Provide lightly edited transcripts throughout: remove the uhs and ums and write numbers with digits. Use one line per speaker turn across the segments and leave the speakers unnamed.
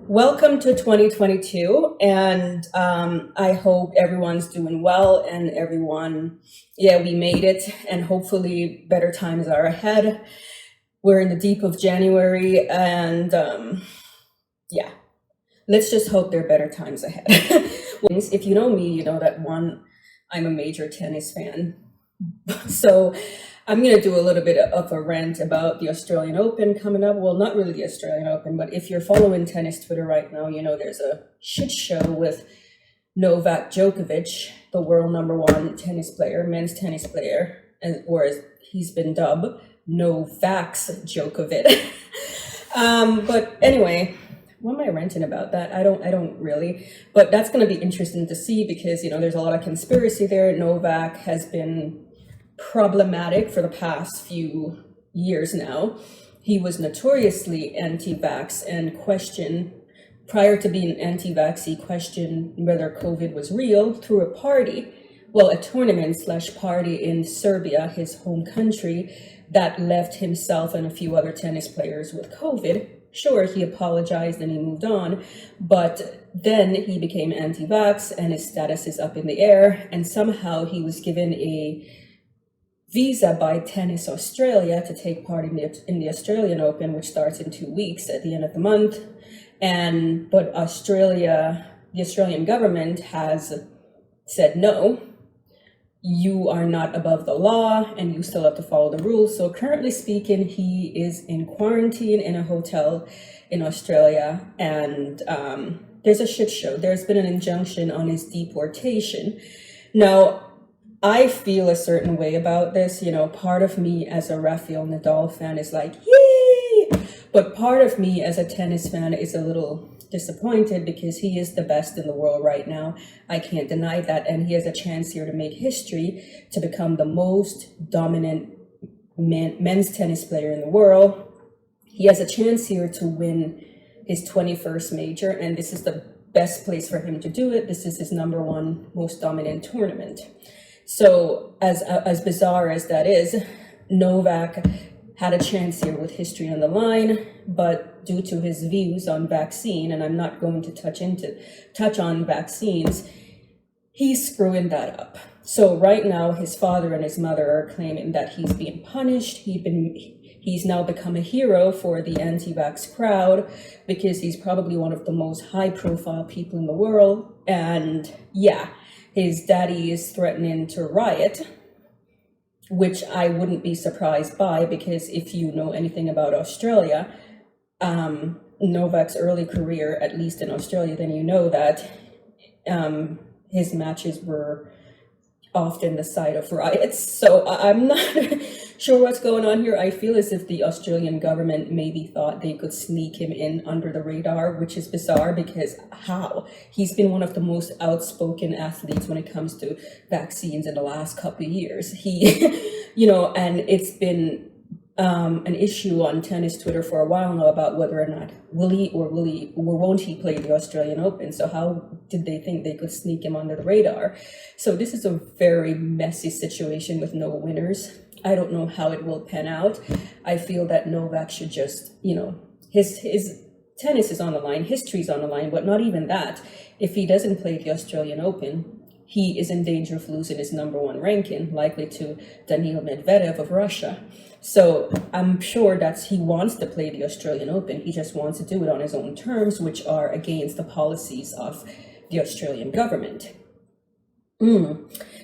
Welcome to 2022, and I hope everyone's doing well and we made it, and hopefully better times are ahead. We're in the deep of January, and let's just hope there are better times ahead. If you know me, you know that I'm a major tennis fan. So I'm going to do a little bit of a rant about the Australian Open coming up. Well, not really the Australian Open, but if you're following tennis Twitter right now, you know there's a shit show with Novak Djokovic, the world number one tennis player, men's tennis player, or as he's been dubbed, Novak's Djokovic. But anyway, what am I ranting about that? I don't really, but that's going to be interesting to see because, there's a lot of conspiracy there. Novak has been problematic for the past few years now. He was notoriously anti-vax and prior to being anti-vax, he questioned whether COVID was real through a tournament/party in Serbia, his home country, that left himself and a few other tennis players with COVID. Sure, he apologized and he moved on, but then he became anti-vax and his status is up in the air, and somehow he was given a visa by Tennis Australia to take part in the Australian Open, which starts in 2 weeks at the end of the month. But the Australian government has said, no, you are not above the law and you still have to follow the rules. So currently speaking, he is in quarantine in a hotel in Australia, and there's a shit show. There's been an injunction on his deportation. Now, I feel a certain way about this. Part of me as a Rafael Nadal fan is like, yay! But part of me as a tennis fan is a little disappointed because he is the best in the world right now. I can't deny that. And he has a chance here to make history, to become the most dominant men's tennis player in the world. He has a chance here to win his 21st major, and this is the best place for him to do it. This is his number one most dominant tournament. So as bizarre as that is, Novak had a chance here with history on the line, but due to his views on vaccine, and I'm not going to touch on vaccines, he's screwing that up. So right now, his father and his mother are claiming that he's being punished. He's now become a hero for the anti-vax crowd because he's probably one of the most high-profile people in the world. And yeah, his daddy is threatening to riot, which I wouldn't be surprised by, because if you know anything about Australia, Novak's early career, at least in Australia, then you know that his matches were often the site of riots. So I'm not sure what's going on here. I feel as if the Australian government maybe thought they could sneak him in under the radar, which is bizarre because how? He's been one of the most outspoken athletes when it comes to vaccines in the last couple of years. He, and it's been an issue on tennis Twitter for a while now about whether or not won't he play the Australian Open. So how did they think they could sneak him under the radar? So this is a very messy situation with no winners. I don't know how it will pan out. I feel that Novak should just, his tennis is on the line, history's on the line, but not even that. If he doesn't play the Australian Open, he is in danger of losing his number one ranking, likely to Daniil Medvedev of Russia. So I'm sure that he wants to play the Australian Open. He just wants to do it on his own terms, which are against the policies of the Australian government.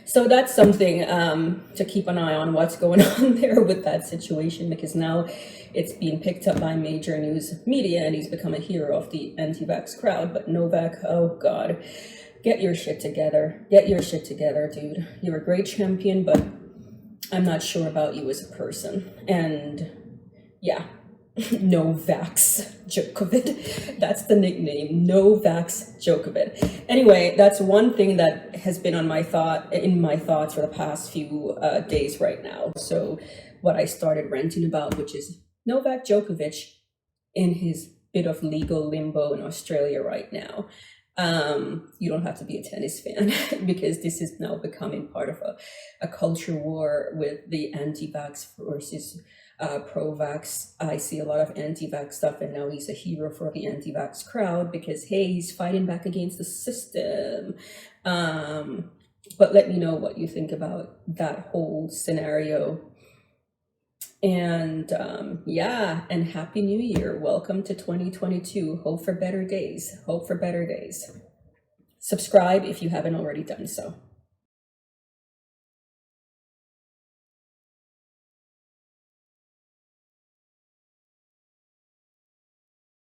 So that's something to keep an eye on, what's going on there with that situation, because now it's being picked up by major news media and he's become a hero of the anti-vax crowd. But Novak, oh God, get your shit together. Get your shit together, dude. You're a great champion, but I'm not sure about you as a person. And yeah, Novak's Djokovic. That's the nickname, Novak's Djokovic. Anyway, that's one thing that has been in my thoughts for the past few days right now. So what I started ranting about, which is Novak Djokovic in his bit of legal limbo in Australia right now. You don't have to be a tennis fan because this is now becoming part of a culture war with the anti-vax versus pro-vax. I see a lot of anti-vax stuff, and now he's a hero for the anti-vax crowd because, hey, he's fighting back against the system. But let me know what you think about that whole scenario. And yeah, and Happy New Year. Welcome to 2022. Hope for better days. Hope for better days. Subscribe if you haven't already done so.